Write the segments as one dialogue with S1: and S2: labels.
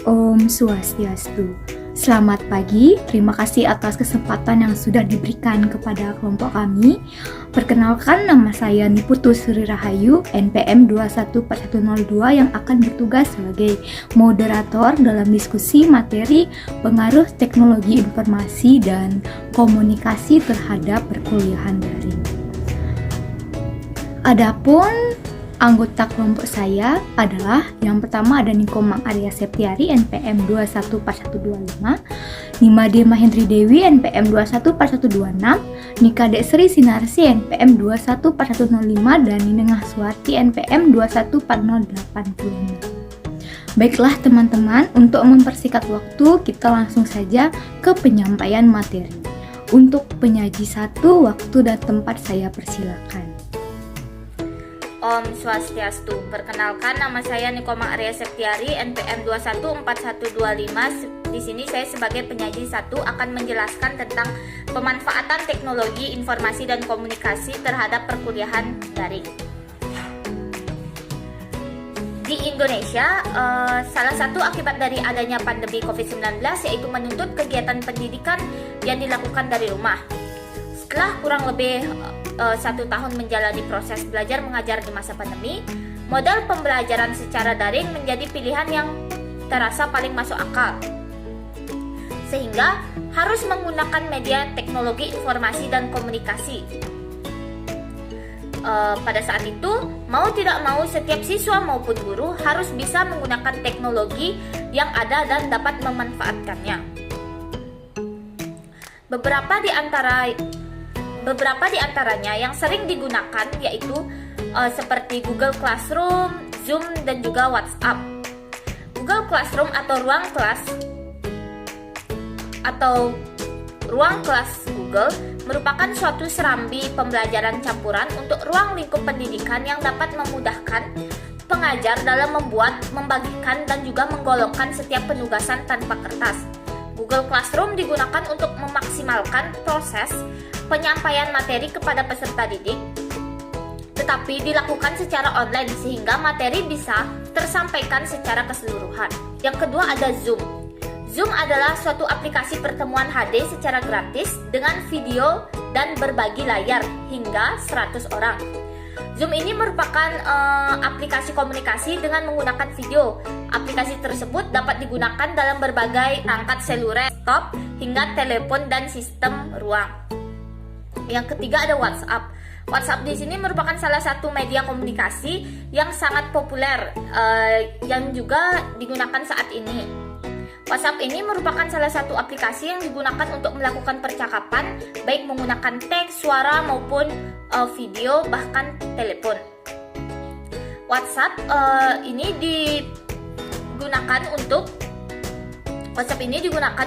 S1: Om Swastiastu. Selamat pagi, terima kasih atas kesempatan yang sudah diberikan kepada kelompok kami. Perkenalkan, nama saya Niputu Sri Rahayu, NPM 214102 yang akan bertugas sebagai moderator dalam diskusi materi pengaruh teknologi informasi dan komunikasi terhadap perkuliahan daring. Adapun anggota kelompok saya adalah yang pertama ada Nikomang Arya Septiari NPM 214125, Nimade Mahendri Dewi NPM 214126, Nika Dek Sri Sinarsi NPM 214105 dan Ninengah Suwarti NPM 214085. Baiklah teman-teman, untuk mempersingkat waktu kita langsung saja ke penyampaian materi. Untuk penyaji 1, waktu dan tempat saya persilakan.
S2: Om Swastiastu. Perkenalkan, nama saya Nikomang Arya Septiari, NPM 214125. Di sini saya sebagai penyaji 1 akan menjelaskan tentang pemanfaatan teknologi informasi dan komunikasi terhadap perkuliahan daring. Di Indonesia, salah satu akibat dari adanya pandemi COVID-19 yaitu menuntut kegiatan pendidikan yang dilakukan dari rumah. Setelah kurang lebih 1 tahun menjalani proses belajar mengajar di masa pandemi, model pembelajaran secara daring menjadi pilihan yang terasa paling masuk akal. Sehingga harus menggunakan media teknologi informasi dan komunikasi. Pada saat itu, mau tidak mau setiap siswa maupun guru harus bisa menggunakan teknologi yang ada dan dapat memanfaatkannya. Beberapa di antaranya yang sering digunakan yaitu seperti Google Classroom, Zoom, dan juga WhatsApp. Google Classroom atau ruang kelas Google merupakan suatu serambi pembelajaran campuran untuk ruang lingkup pendidikan yang dapat memudahkan pengajar dalam membuat, membagikan, dan juga menggolongkan setiap penugasan tanpa kertas. Google Classroom digunakan untuk memaksimalkan proses penyampaian materi kepada peserta didik, tetapi dilakukan secara online sehingga materi bisa tersampaikan secara keseluruhan. Yang kedua ada Zoom. Zoom adalah suatu aplikasi pertemuan HD secara gratis dengan video dan berbagi layar hingga 100 orang. Zoom ini merupakan aplikasi komunikasi dengan menggunakan video. Aplikasi tersebut dapat digunakan dalam berbagai perangkat seluler, laptop, hingga telepon dan sistem ruang. Yang ketiga ada WhatsApp. WhatsApp di sini merupakan salah satu media komunikasi yang sangat populer yang juga digunakan saat ini. WhatsApp ini merupakan salah satu aplikasi yang digunakan untuk melakukan percakapan baik menggunakan teks, suara maupun video, bahkan telepon. WhatsApp ini digunakan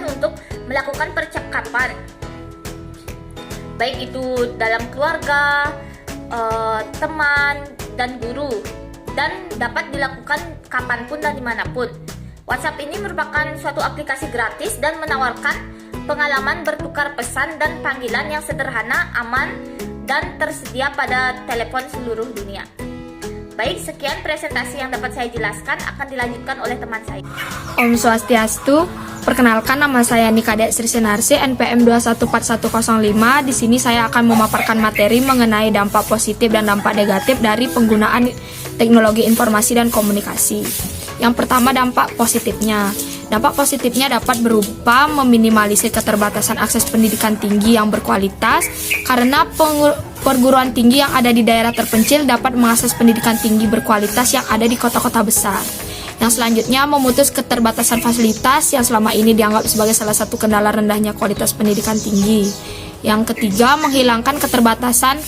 S2: untuk melakukan percakapan baik itu dalam keluarga, teman, dan guru, dan dapat dilakukan kapanpun dan dimanapun. WhatsApp ini merupakan suatu aplikasi gratis dan menawarkan pengalaman bertukar pesan dan panggilan yang sederhana, aman, dan tersedia pada telepon seluruh dunia. Baik, sekian presentasi yang dapat saya jelaskan, akan dilanjutkan oleh teman saya.
S3: Om Swastiastu. Perkenalkan, nama saya Nika Dek Sri Sinarsi, NPM 214105. Di sini saya akan memaparkan materi mengenai dampak positif dan dampak negatif dari penggunaan teknologi informasi dan komunikasi. Yang pertama, dampak positifnya. Dampak positifnya dapat berupa meminimalisir keterbatasan akses pendidikan tinggi yang berkualitas karena perguruan tinggi yang ada di daerah terpencil dapat mengakses pendidikan tinggi berkualitas yang ada di kota-kota besar. Yang selanjutnya, memutus keterbatasan fasilitas yang selama ini dianggap sebagai salah satu kendala rendahnya kualitas pendidikan tinggi. Yang ketiga, menghilangkan keterbatasan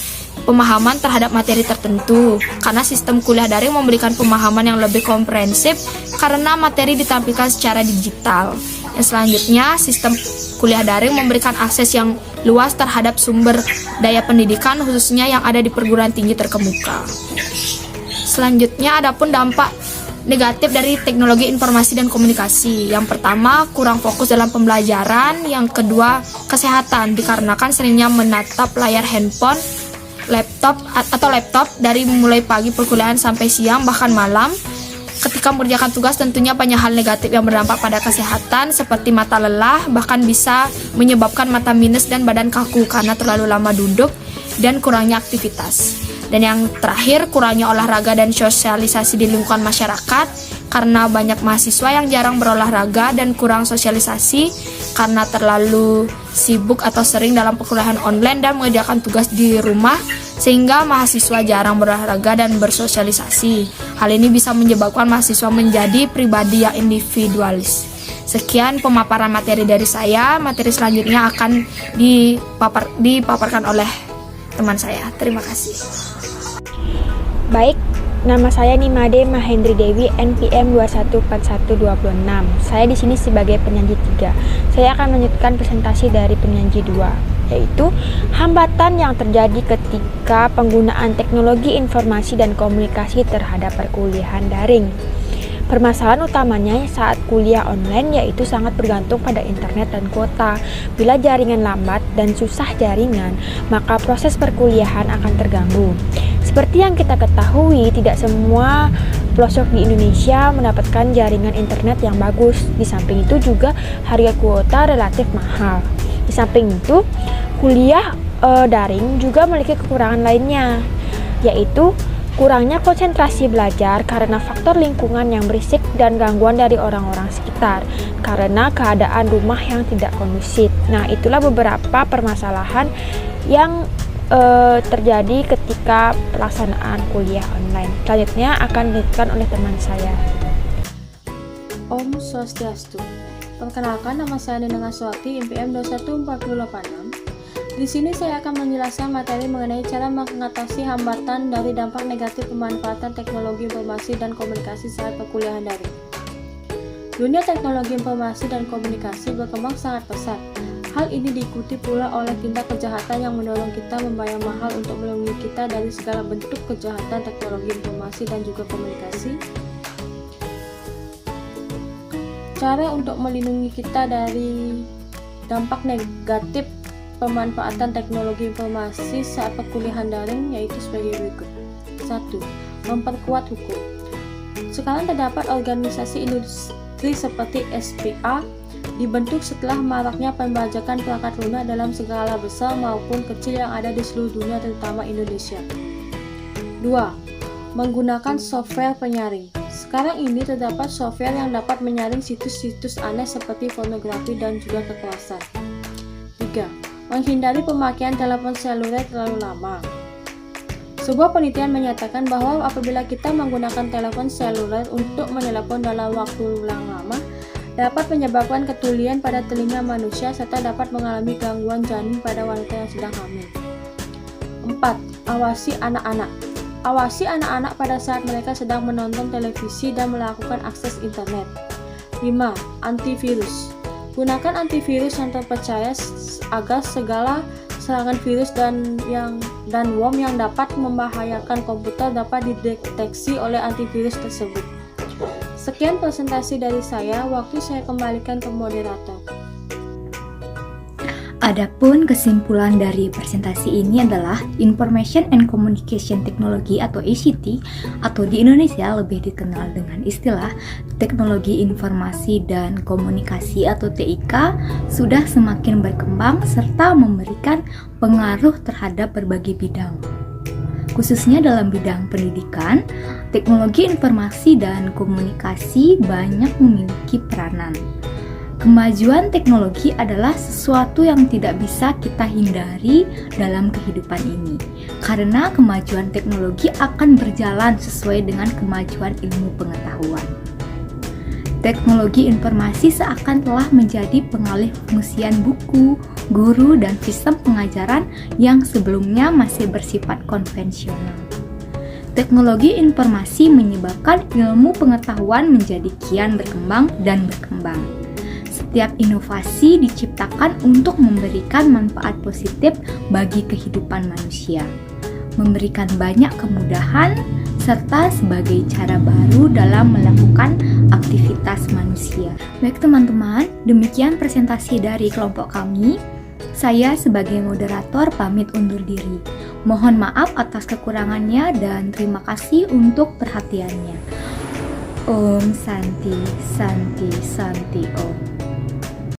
S3: pemahaman terhadap materi tertentu karena sistem kuliah daring memberikan pemahaman yang lebih komprehensif karena materi ditampilkan secara digital. Yang selanjutnya, sistem kuliah daring memberikan akses yang luas terhadap sumber daya pendidikan khususnya yang ada di perguruan tinggi terkemuka. Selanjutnya, adapun dampak negatif dari teknologi informasi dan komunikasi. Yang pertama, kurang fokus dalam pembelajaran. Yang kedua, kesehatan dikarenakan seringnya menatap layar handphone, laptop dari mulai pagi perkuliahan sampai siang bahkan malam. Ketika Ketika mengerjakan tugas tentunya banyak hal negatif yang berdampak pada kesehatan seperti mata lelah, bahkan bisa menyebabkan mata minus dan badan kaku karena terlalu lama duduk dan kurangnya aktivitas. Dan yang terakhir, kurangnya olahraga dan sosialisasi di lingkungan masyarakat karena banyak mahasiswa yang jarang berolahraga dan kurang sosialisasi karena terlalu sibuk atau sering dalam perkuliahan online dan mengerjakan tugas di rumah sehingga mahasiswa jarang berolahraga dan bersosialisasi. Hal ini bisa menyebabkan mahasiswa menjadi pribadi yang individualis. Sekian pemaparan materi dari saya. Materi selanjutnya akan dipaparkan oleh teman saya. Terima kasih.
S4: Baik, nama saya Nimade Mahendri Dewi, NPM 214126. Saya di sini sebagai penyaji 3. Saya akan melanjutkan presentasi dari penyaji 2, yaitu hambatan yang terjadi ketika penggunaan teknologi informasi dan komunikasi terhadap perkuliahan daring. Permasalahan utamanya saat kuliah online yaitu sangat bergantung pada internet dan kuota. Bila jaringan lambat dan susah jaringan, maka proses perkuliahan akan terganggu. Seperti yang kita ketahui, tidak semua pelosok di Indonesia mendapatkan jaringan internet yang bagus. Di samping itu juga harga kuota relatif mahal. Di samping itu, kuliah daring juga memiliki kekurangan lainnya, yaitu kurangnya konsentrasi belajar karena faktor lingkungan yang berisik dan gangguan dari orang-orang sekitar karena keadaan rumah yang tidak kondusif. Nah, itulah beberapa permasalahan yang terjadi ketika pelaksanaan kuliah online. Selanjutnya akan dilanjutkan oleh teman saya.
S5: Om Swastiastu. Perkenalkan, nama saya Nina Swati, NPM 21486. Di sini saya akan menjelaskan materi mengenai cara mengatasi hambatan dari dampak negatif pemanfaatan teknologi informasi dan komunikasi saat perkuliahan daring. Dunia teknologi informasi dan komunikasi berkembang sangat pesat. Hal ini diikuti pula oleh tindak kejahatan yang mendorong kita membayar mahal untuk melindungi kita dari segala bentuk kejahatan teknologi informasi dan juga komunikasi. Cara untuk melindungi kita dari dampak negatif pemanfaatan teknologi informasi saat perkuliahan daring yaitu sebagai berikut. 1. Memperkuat hukum. Sekarang terdapat organisasi industri seperti SPA dibentuk setelah maraknya pembajakan perangkat lunak dalam skala besar maupun kecil yang ada di seluruh dunia terutama Indonesia. 2. Menggunakan software penyaring. Sekarang ini terdapat software yang dapat menyaring situs-situs aneh seperti pornografi dan juga kekerasan. 3. Menghindari pemakaian telepon seluler terlalu lama. Sebuah penelitian menyatakan bahwa apabila kita menggunakan telepon seluler untuk menelepon dalam waktu yang lama, dapat menyebabkan ketulian pada telinga manusia serta dapat mengalami gangguan janin pada wanita yang sedang hamil. 4. Awasi anak-anak. Awasi anak-anak pada saat mereka sedang menonton televisi dan melakukan akses internet. 5. Antivirus. Gunakan antivirus yang terpercaya agar segala serangan virus dan worm yang dapat membahayakan komputer dapat dideteksi oleh antivirus tersebut. Sekian presentasi dari saya, waktu saya kembalikan ke moderator.
S1: Adapun kesimpulan dari presentasi ini adalah Information and Communication Technology atau ICT atau di Indonesia lebih dikenal dengan istilah Teknologi Informasi dan Komunikasi atau TIK sudah semakin berkembang serta memberikan pengaruh terhadap berbagai bidang. Khususnya dalam bidang pendidikan, teknologi informasi dan komunikasi banyak memiliki peranan. Kemajuan teknologi adalah sesuatu yang tidak bisa kita hindari dalam kehidupan ini, karena kemajuan teknologi akan berjalan sesuai dengan kemajuan ilmu pengetahuan. Teknologi informasi seakan telah menjadi pengalih fungsian buku, guru, dan sistem pengajaran yang sebelumnya masih bersifat konvensional. Teknologi informasi menyebabkan ilmu pengetahuan menjadi kian berkembang dan berkembang. Setiap inovasi diciptakan untuk memberikan manfaat positif bagi kehidupan manusia, memberikan banyak kemudahan, serta sebagai cara baru dalam melakukan aktivitas manusia. Baik teman-teman, demikian presentasi dari kelompok kami. Saya sebagai moderator pamit undur diri. Mohon maaf atas kekurangannya dan terima kasih untuk perhatiannya. Om Santi Santi Santi Om.